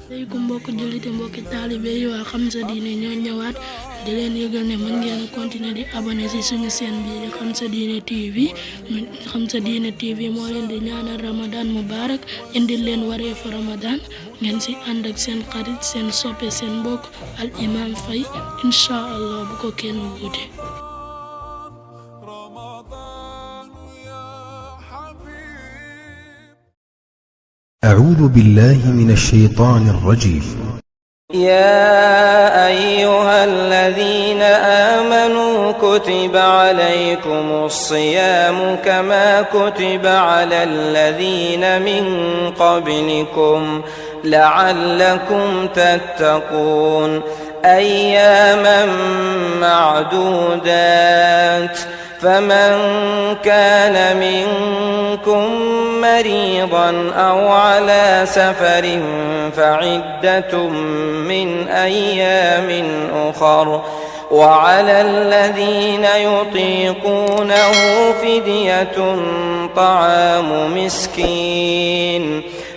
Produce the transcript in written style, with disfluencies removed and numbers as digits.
Assalamualaikum mbokk jullit mbokk taalibe yi waa Xam Sa Diine ñoo ñëwaat di leen yëgal ne mën ngeen a continuer di abonné ci suñu chaîne bi di Xam Sa Diine TV. Xam Sa Diine TV moo leen di ñaanal Ramadan mubarak indil leen wareefu Ramadan ngeen ci ànd ak seen xarit seen soppe seen mbokk al imam Faye incha allah bu ko kenn wuute. أعوذ بالله من الشيطان الرجيم. يا أيها الذين آمنوا كتب عليكم الصيام كما كتب على الذين من قبلكم لعلكم تتقون أياما معدودات فمن كان منكم مريضا أو على سفر فعدة من أيام أخر وعلى الذين يطيقونه فدية طعام مسكين